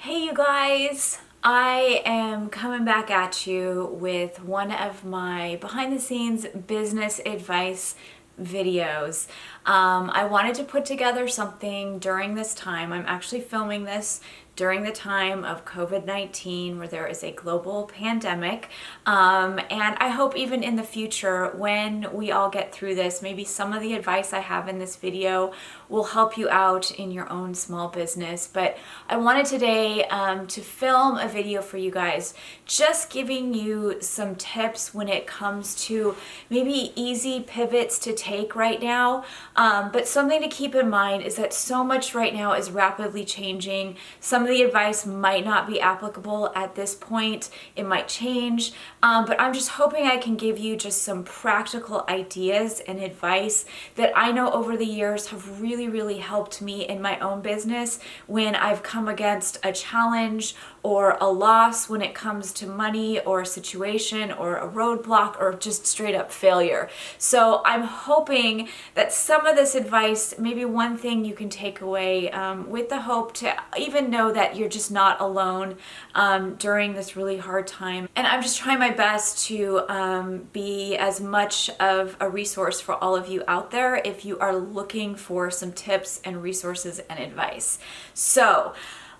Hey you guys, I am coming back at you with one of my behind the scenes business advice videos. I wanted to put together something during this time. I'm actually filming this during the time of COVID-19 where there is a global pandemic. And I hope even in the future when we all get through this, maybe some of the advice I have in this video will help you out in your own small business. But I wanted today to film a video for you guys, just giving you some tips when it comes to maybe easy pivots to take right now. But something to keep in mind is that so much right now is rapidly changing. Some of the advice might not be applicable at this point. It might change, but I'm just hoping I can give you just some practical ideas and advice that I know over the years have really helped me in my own business when I've come against a challenge or a loss when it comes to money or a situation or a roadblock or just straight up failure. So I'm hoping that some of this advice, maybe one thing you can take away with the hope to even know that you're just not alone during this really hard time. And I'm just trying my best to be as much of a resource for all of you out there if you are looking for some tips and resources and advice. So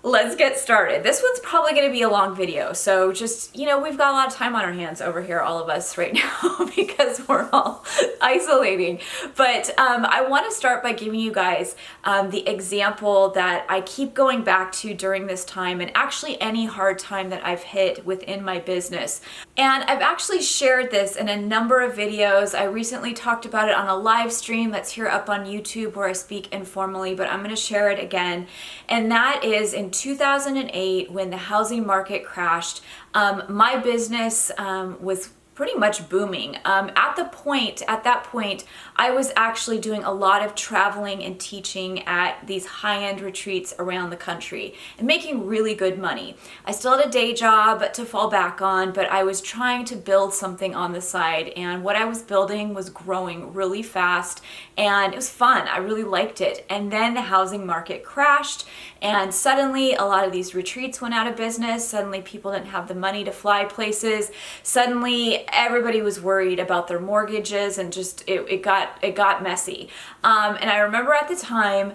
let's get started. This one's probably going to be a long video, so just, we've got a lot of time on our hands over here, all of us right now, because we're all isolating. But I want to start by giving you guys the example that I keep going back to during this time, and actually any hard time that I've hit within my business. And I've actually shared this in a number of videos. I recently talked about it on a live stream that's here up on YouTube where I speak informally, but I'm going to share it again. And that is in 2008 when the housing market crashed. My business was pretty much booming. At that point, I was actually doing a lot of traveling and teaching at these high-end retreats around the country and making really good money. I still had a day job to fall back on, but I was trying to build something on the side, and what I was building was growing really fast, and it was fun. I really liked it. And then the housing market crashed, and suddenly a lot of these retreats went out of business. Suddenly people didn't have the money to fly places. Suddenly everybody was worried about their mortgages, and just it got messy. And I remember at the time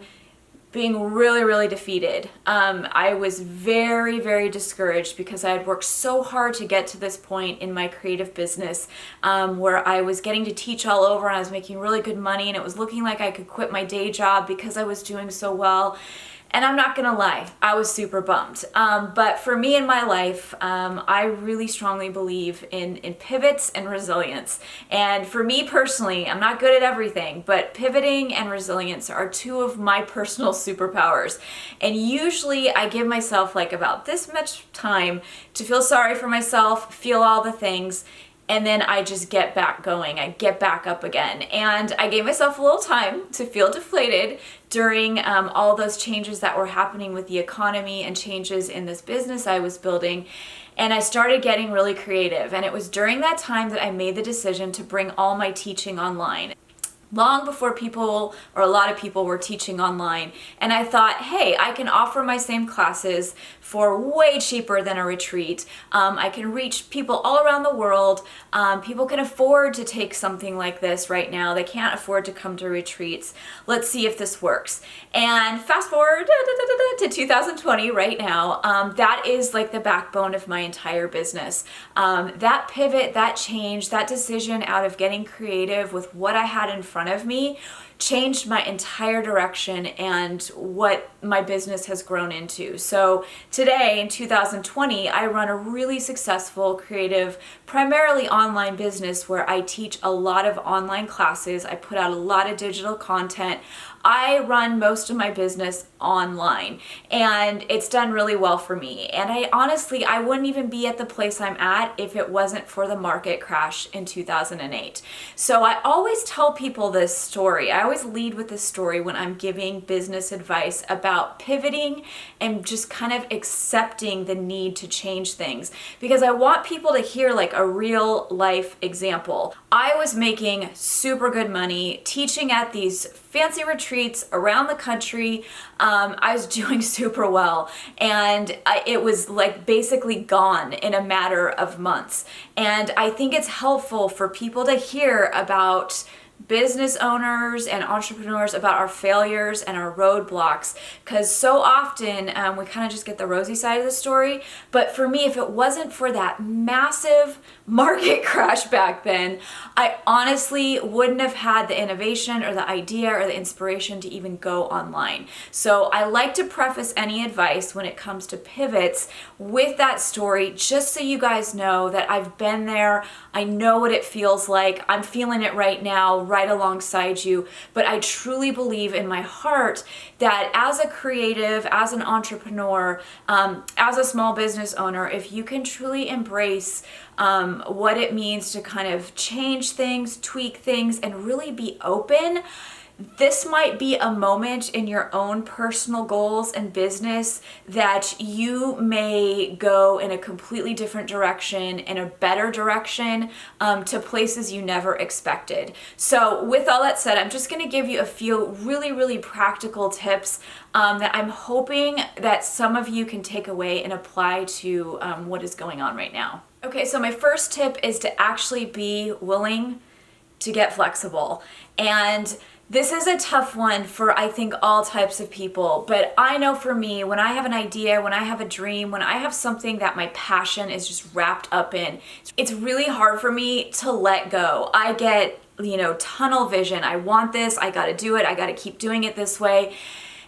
being really defeated. I was very discouraged because I had worked so hard to get to this point in my creative business where I was getting to teach all over and I was making really good money, and it was looking like I could quit my day job because I was doing so well. And I'm not gonna lie, I was super bummed. But for me in my life, I really strongly believe in pivots and resilience. And for me personally, I'm not good at everything, but pivoting and resilience are two of my personal superpowers. And usually I give myself like about this much time to feel sorry for myself, feel all the things, and then I just get back going. I get back up again. And I gave myself a little time to feel deflated during all those changes that were happening with the economy and changes in this business I was building. And I started getting really creative. And it was during that time that I made the decision to bring all my teaching online. Long before people, or a lot of people, were teaching online. And I thought, hey, I can offer my same classes for way cheaper than a retreat. I can reach people all around the world. People can afford to take something like this right now. They can't afford to come to retreats. Let's see if this works. And fast forward to 2020 right now, that is like the backbone of my entire business. That pivot, that change, that decision out of getting creative with what I had in front of me changed my entire direction and what my business has grown into. So today in 2020, I run a really successful, creative, primarily online business where I teach a lot of online classes. I put out a lot of digital content. I run most of my business online, and it's done really well for me. And I wouldn't even be at the place I'm at if it wasn't for the market crash in 2008. So I always tell people this story. I always lead with this story when I'm giving business advice about pivoting and just kind of accepting the need to change things, because I want people to hear like a real life example. I was making super good money teaching at these fancy retreats retreats around the country. I was doing super well, and it was like basically gone in a matter of months. And I think it's helpful for people to hear about business owners and entrepreneurs, about our failures and our roadblocks, because so often we kind of just get the rosy side of the story. But for me, if it wasn't for that massive market crash back then, I honestly wouldn't have had the innovation or the idea or the inspiration to even go online. So I like to preface any advice when it comes to pivots with that story, just so you guys know that I've been there. I know what it feels like. I'm feeling it right now, right alongside you. But I truly believe in my heart that as a creative, as an entrepreneur, as a small business owner, if you can truly embrace what it means to kind of change things, tweak things, and really be open, this might be a moment in your own personal goals and business that you may go in a completely different direction, in a better direction, to places you never expected. So with all that said, I'm just going to give you a few really, really practical tips that I'm hoping that some of you can take away and apply to what is going on right now. Okay, so my first tip is to actually be willing to get flexible. And this is a tough one for, I think, all types of people, but I know for me, when I have an idea, when I have a dream, when I have something that my passion is just wrapped up in, it's really hard for me to let go. I get, tunnel vision. I want this, I gotta do it, I gotta keep doing it this way.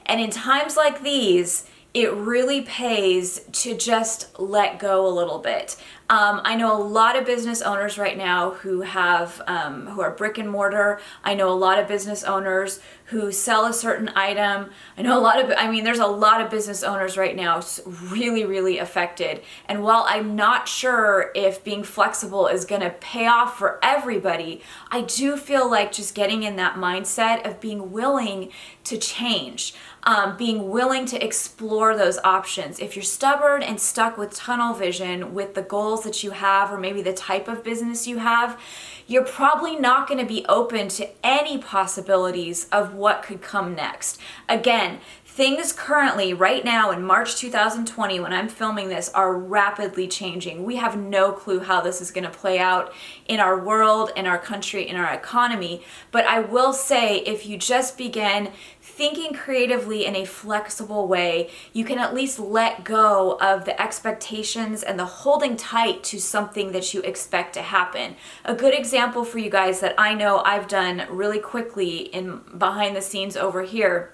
And in times like these, it really pays to just let go a little bit. I know a lot of business owners right now who are brick and mortar. I know a lot of business owners who sell a certain item. There's a lot of business owners right now really, really affected. And while I'm not sure if being flexible is gonna pay off for everybody, I do feel like just getting in that mindset of being willing to change, being willing to explore those options. If you're stubborn and stuck with tunnel vision with the goals that you have, or maybe the type of business you have, you're probably not going to be open to any possibilities of what could come next. Again, things currently, right now in March 2020, when I'm filming this, are rapidly changing. We have no clue how this is going to play out in our world, in our country, in our economy. But I will say, if you just begin thinking creatively in a flexible way, you can at least let go of the expectations and the holding tight to something that you expect to happen. A good example for you guys that I know I've done really quickly in behind the scenes over here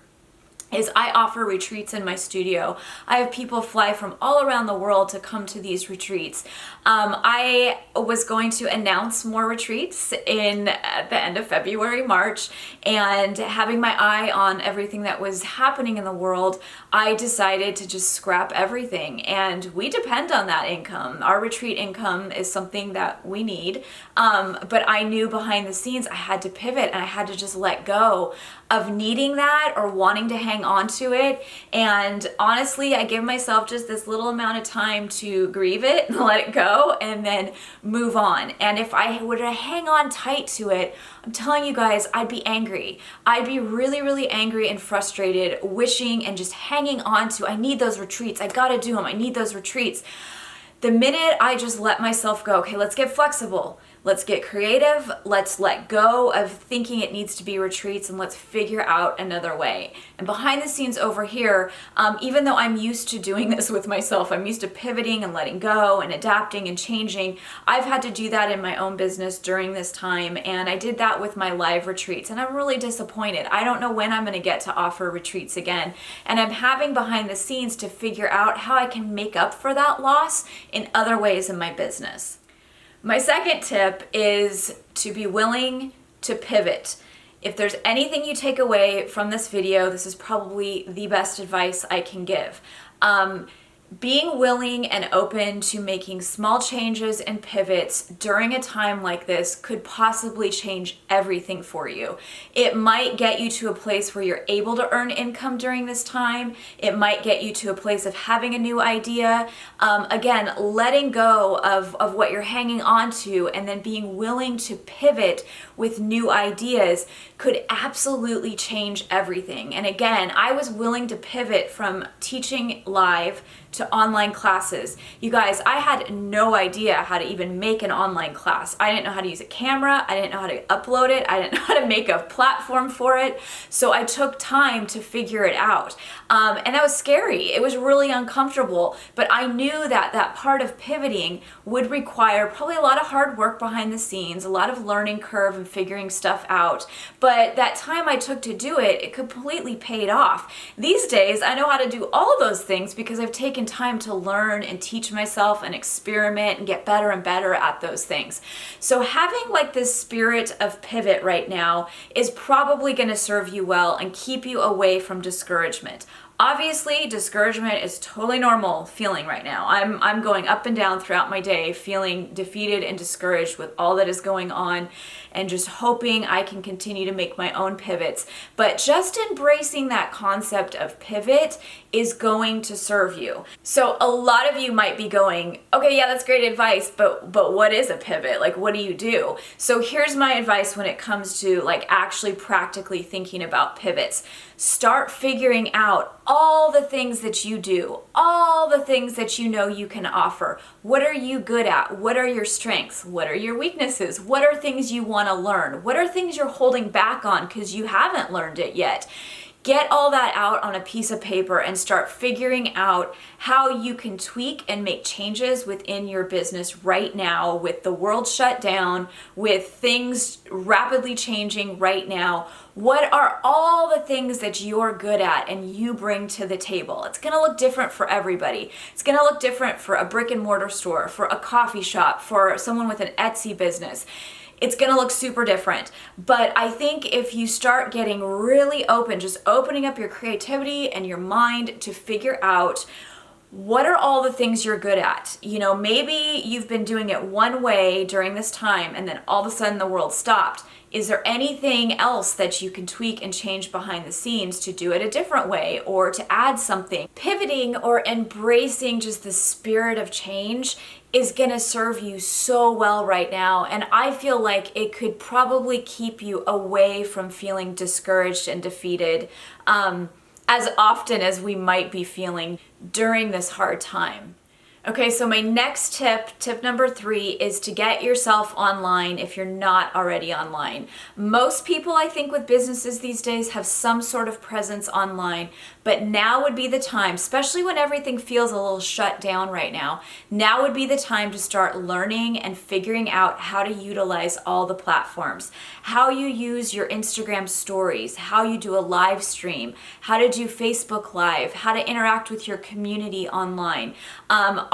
is I offer retreats in my studio. I have people fly from all around the world to come to these retreats. I was going to announce more retreats at the end of February, March, and having my eye on everything that was happening in the world, I decided to just scrap everything. And we depend on that income. Our retreat income is something that we need. But I knew behind the scenes I had to pivot, and I had to just let go of needing that or wanting to hang on to it. And honestly, I give myself just this little amount of time to grieve it and let it go and then move on. And if I were to hang on tight to it, I'm telling you guys, I'd be angry. I'd be really, really angry and frustrated, wishing and just hanging on to, I need those retreats. I gotta do them. I need those retreats. The minute I just let myself go, okay, let's get flexible. Let's get creative. Let's let go of thinking it needs to be retreats, and let's figure out another way. And behind the scenes over here, even though I'm used to doing this with myself, I'm used to pivoting and letting go and adapting and changing. I've had to do that in my own business during this time, and I did that with my live retreats, and I'm really disappointed. I don't know when I'm going to get to offer retreats again, and I'm having behind the scenes to figure out how I can make up for that loss in other ways in my business. My second tip is to be willing to pivot. If there's anything you take away from this video, this is probably the best advice I can give. Being willing and open to making small changes and pivots during a time like this could possibly change everything for you. It might get you to a place where you're able to earn income during this time. It might get you to a place of having a new idea. Again, letting go of what you're hanging on to and then being willing to pivot with new ideas could absolutely change everything. And again, I was willing to pivot from teaching live to online classes. You guys, I had no idea how to even make an online class. I didn't know how to use a camera. I didn't know how to upload it. I didn't know how to make a platform for it. So I took time to figure it out. And that was scary. It was really uncomfortable, but I knew that that part of pivoting would require probably a lot of hard work behind the scenes, a lot of learning curve and figuring stuff out. But that time I took to do it, it completely paid off. These days, I know how to do all those things because I've taken time to learn and teach myself and experiment and get better and better at those things. So having like this spirit of pivot right now is probably going to serve you well and keep you away from discouragement. Obviously, discouragement is totally normal feeling right now. I'm going up and down throughout my day, feeling defeated and discouraged with all that is going on and just hoping I can continue to make my own pivots. But just embracing that concept of pivot is going to serve you. So a lot of you might be going, okay, yeah, that's great advice, but what is a pivot? Like, what do you do? So here's my advice when it comes to like actually practically thinking about pivots. Start figuring out all the things that you do, all the things that you know you can offer. What are you good at? What are your strengths? What are your weaknesses? What are things you want to learn? What are things you're holding back on because you haven't learned it yet? Get all that out on a piece of paper and start figuring out how you can tweak and make changes within your business right now with the world shut down, with things rapidly changing right now. What are all the things that you're good at and you bring to the table? It's going to look different for everybody. It's going to look different for a brick and mortar store, for a coffee shop, for someone with an Etsy business. It's going to look super different. But I think if you start getting really open, just opening up your creativity and your mind to figure out what are all the things you're good at? You know, maybe you've been doing it one way during this time and then all of a sudden the world stopped. Is there anything else that you can tweak and change behind the scenes to do it a different way or to add something? Pivoting or embracing just the spirit of change is going to serve you so well right now. And I feel like it could probably keep you away from feeling discouraged and defeated as often as we might be feeling during this hard time. Okay, so my next tip number 3, is to get yourself online if you're not already online. Most people, I think, with businesses these days have some sort of presence online, but now would be the time, especially when everything feels a little shut down right now, now would be the time to start learning and figuring out how to utilize all the platforms, how you use your Instagram stories, how you do a live stream, how to do Facebook Live, how to interact with your community online.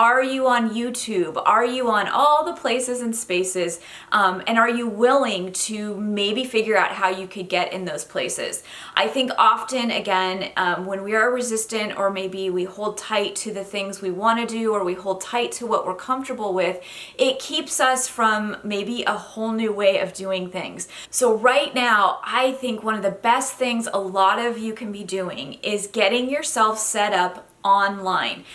Are you on YouTube? Are you on all the places and spaces? And are you willing to maybe figure out how you could get in those places? I think often, again, when we are resistant or maybe we hold tight to the things we want to do or we hold tight to what we're comfortable with, it keeps us from maybe a whole new way of doing things. So right now, I think one of the best things a lot of you can be doing is getting yourself set up online.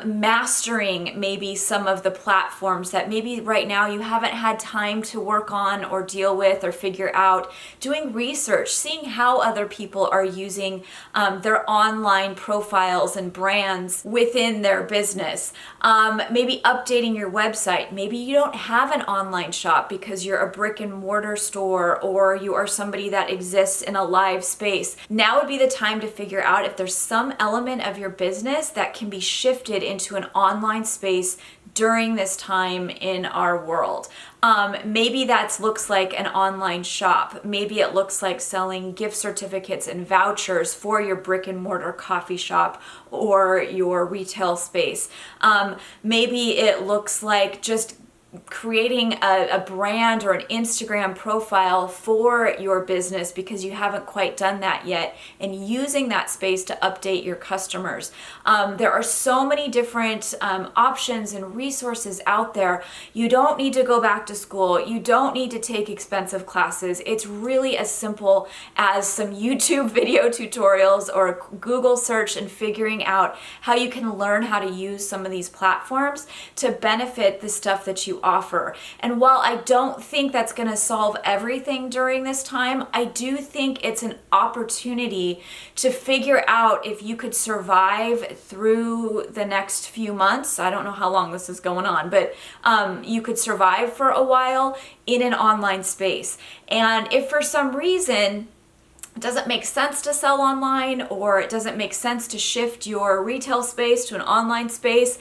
Mastering maybe some of the platforms that maybe right now you haven't had time to work on or deal with or figure out, doing research, seeing how other people are using their online profiles and brands within their business, maybe updating your website. Maybe you don't have an online shop because you're a brick and mortar store or you are somebody that exists in a live space. Now would be the time to figure out if there's some element of your business that can be shifted into an online space during this time in our world. Maybe that looks like an online shop. Maybe it looks like selling gift certificates and vouchers for your brick and mortar coffee shop or your retail space. Maybe it looks like just creating a brand or an Instagram profile for your business because you haven't quite done that yet, and using that space to update your customers. There are so many different options and resources out there. You don't need to go back to school. You don't need to take expensive classes. It's really as simple as some YouTube video tutorials or a Google search and figuring out how you can learn how to use some of these platforms to benefit the stuff that you offer. And while I don't think that's going to solve everything during this time, I do think it's an opportunity to figure out if you could survive through the next few months. I don't know how long this is going on, but you could survive for a while in an online space. And if for some reason it doesn't make sense to sell online, or it doesn't make sense to shift your retail space to an online space,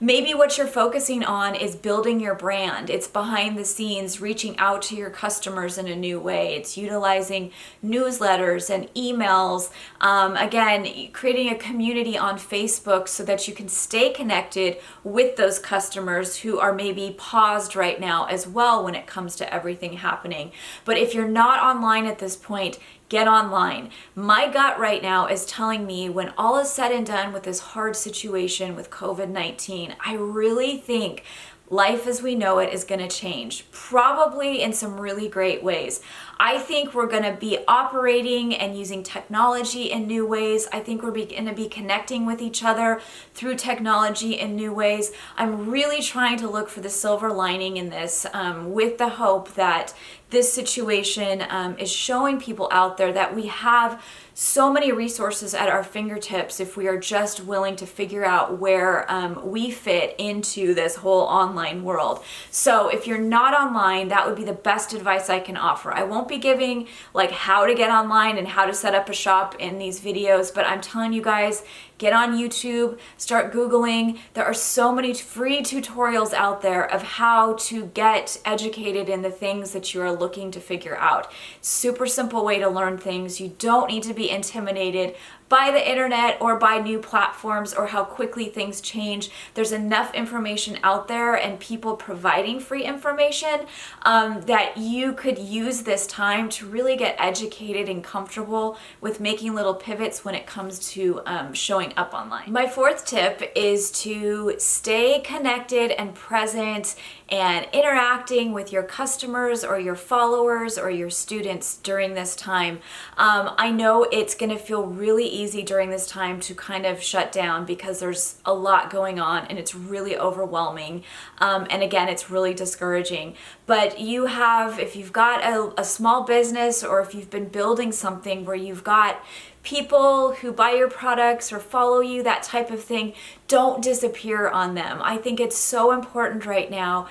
maybe what you're focusing on is building your brand. It's behind the scenes, reaching out to your customers in a new way. It's utilizing newsletters and emails. Again, creating a community on Facebook so that you can stay connected with those customers who are maybe paused right now as well when it comes to everything happening. But if you're not online at this point, get online. My gut right now is telling me, when all is said and done with this hard situation with COVID-19, I really think life as we know it is going to change, probably in some really great ways. I think we're going to be operating and using technology in new ways. I think we're going to be connecting with each other through technology in new ways. I'm really trying to look for the silver lining in this, with the hope that this situation is showing people out there that we have so many resources at our fingertips if we are just willing to figure out where we fit into this whole online world. So if you're not online, that would be the best advice I can offer. I won't be giving like how to get online and how to set up a shop in these videos, but I'm telling you guys, get on YouTube, start Googling. There are so many free tutorials out there of how to get educated in the things that you are looking to figure out. Super simple way to learn things. You don't need to be intimidated by the internet or by new platforms or how quickly things change. There's enough information out there and people providing free information that you could use this time to really get educated and comfortable with making little pivots when it comes to showing up online. My fourth tip is to stay connected and present and interacting with your customers or your followers or your students during this time. I know it's going to feel really easy during this time to kind of shut down because there's a lot going on and it's really overwhelming. And again, it's really discouraging. But you have, if you've got a small business, or if you've been building something where you've got people who buy your products or follow you, that type of thing, don't disappear on them. I think it's so important right now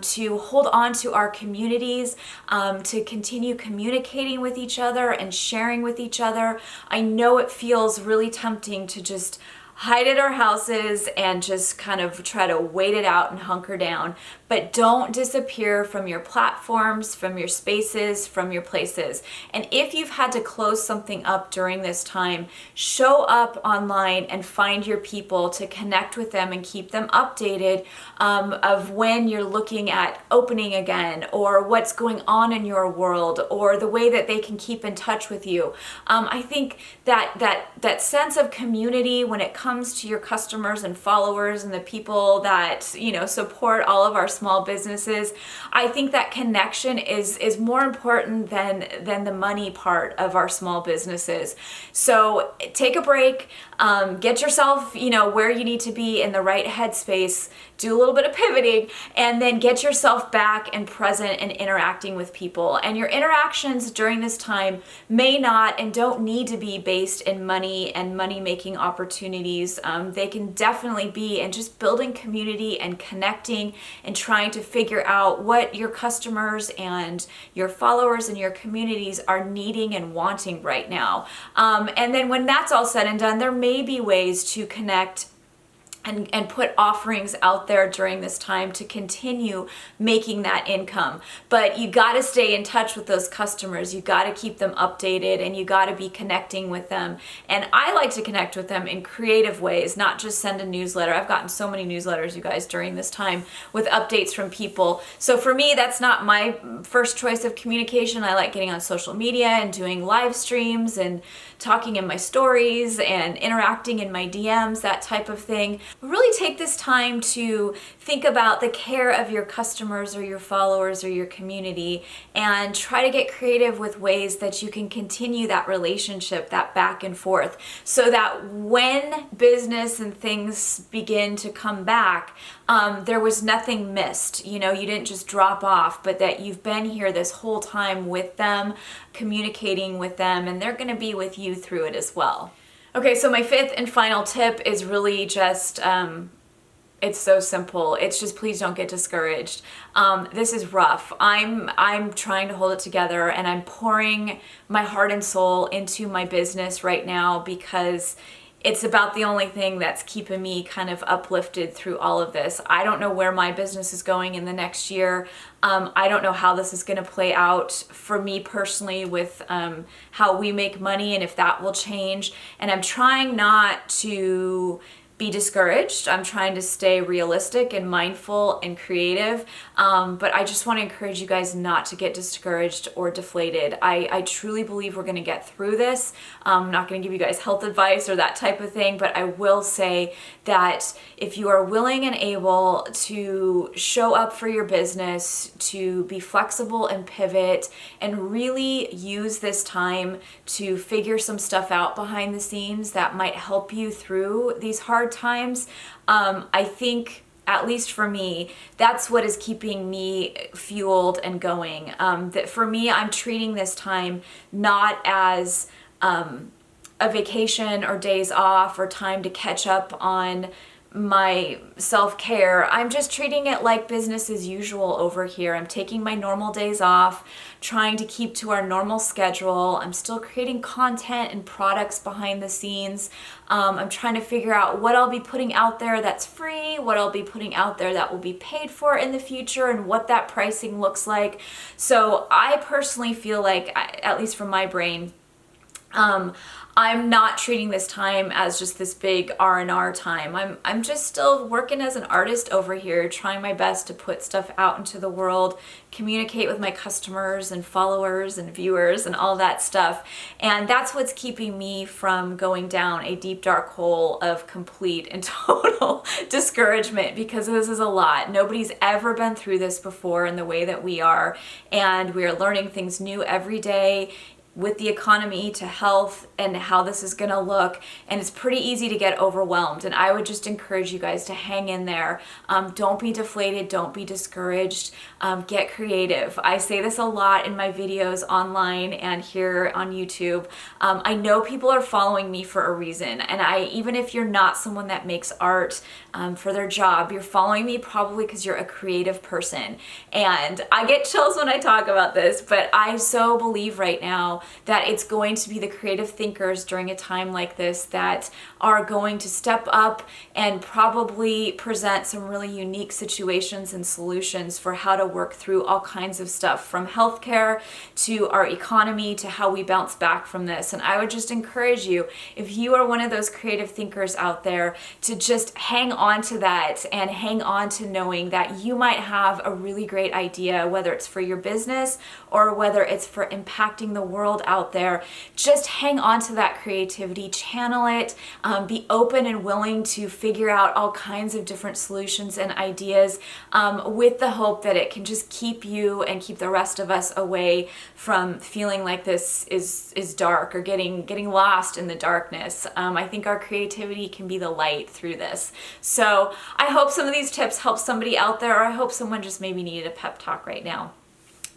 to hold on to our communities, to continue communicating with each other and sharing with each other. I know it feels really tempting to just hide at our houses and just kind of try to wait it out and hunker down. But don't disappear from your platforms, from your spaces, from your places. And if you've had to close something up during this time, show up online and find your people to connect with them and keep them updated of when you're looking at opening again, or what's going on in your world, or the way that they can keep in touch with you. I think that sense of community when it comes to your customers and followers and the people that support all of our small businesses, I think that connection is more important than the money part of our small businesses. So take a break, get yourself where you need to be in the right headspace, do a little bit of pivoting, and then get yourself back and present and interacting with people. And your interactions during this time may not and don't need to be based in money and money-making opportunities. They can definitely be in just building community and connecting and trying to figure out what your customers and your followers and your communities are needing and wanting right now. And then when that's all said and done, there may be ways to connect and put offerings out there during this time to continue making that income. But you got to stay in touch with those customers. You got to keep them updated, and you got to be connecting with them. And I like to connect with them in creative ways, not just send a newsletter. I've gotten so many newsletters, you guys, during this time with updates from people. So for me, that's not my first choice of communication. I like getting on social media and doing live streams and talking in my stories and interacting in my DMs, that type of thing. Really take this time to think about the care of your customers or your followers or your community, and try to get creative with ways that you can continue that relationship, that back and forth, so that when business and things begin to come back, there was nothing missed. You know, you didn't just drop off, but that you've been here this whole time with them, communicating with them, and they're going to be with you through it as well. Okay, so my fifth and final tip is really just, it's so simple. It's just, please don't get discouraged. This is rough. I'm trying to hold it together, and I'm pouring my heart and soul into my business right now because it's about the only thing that's keeping me kind of uplifted through all of this. I don't know where my business is going in the next year. I don't know how this is going to play out for me personally with how we make money and if that will change. And I'm trying not to be discouraged. I'm trying to stay realistic and mindful and creative, but I just want to encourage you guys not to get discouraged or deflated. I truly believe we're going to get through this. I'm not going to give you guys health advice or that type of thing, but I will say that if you are willing and able to show up for your business, to be flexible and pivot, and really use this time to figure some stuff out behind the scenes that might help you through these hard times, I think, at least for me, that's what is keeping me fueled and going. That for me, I'm treating this time not as a vacation or days off or time to catch up on my self-care. I'm just treating it like business as usual over here. I'm taking my normal days off, trying to keep to our normal schedule. I'm still creating content and products behind the scenes. I'm trying to figure out what I'll be putting out there that's free, what I'll be putting out there that will be paid for in the future, and what that pricing looks like. So I personally feel like, at least from my brain, I'm not treating this time as just this big R&R time. I'm just still working as an artist over here, trying my best to put stuff out into the world, communicate with my customers and followers and viewers and all that stuff. And that's what's keeping me from going down a deep dark hole of complete and total discouragement, because this is a lot. Nobody's ever been through this before in the way that we are, and we are learning things new every day with the economy to health and how this is gonna look, and it's pretty easy to get overwhelmed. And I would just encourage you guys to hang in there. Don't be deflated, don't be discouraged, get creative. I say this a lot in my videos online and here on YouTube. I know people are following me for a reason, and even if you're not someone that makes art for their job, you're following me probably because you're a creative person. And I get chills when I talk about this, but I so believe right now that it's going to be the creative thinkers during a time like this that are going to step up and probably present some really unique situations and solutions for how to work through all kinds of stuff, from healthcare to our economy to how we bounce back from this. And I would just encourage you, if you are one of those creative thinkers out there, to just hang on to that and hang on to knowing that you might have a really great idea, whether it's for your business or whether it's for impacting the world out there. Just hang on to that creativity, channel it, be open and willing to figure out all kinds of different solutions and ideas, with the hope that it can just keep you and keep the rest of us away from feeling like this is dark or getting lost in the darkness. I think our creativity can be the light through this. So I hope some of these tips help somebody out there, or I hope someone just maybe needed a pep talk right now.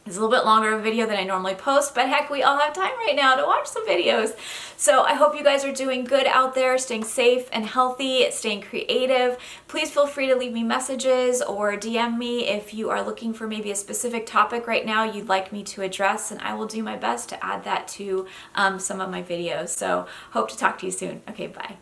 It's a little bit longer of a video than I normally post, but heck, we all have time right now to watch some videos. So I hope you guys are doing good out there, staying safe and healthy, staying creative. Please feel free to leave me messages or DM me if you are looking for maybe a specific topic right now you'd like me to address, and I will do my best to add that to some of my videos. So hope to talk to you soon. Okay, bye.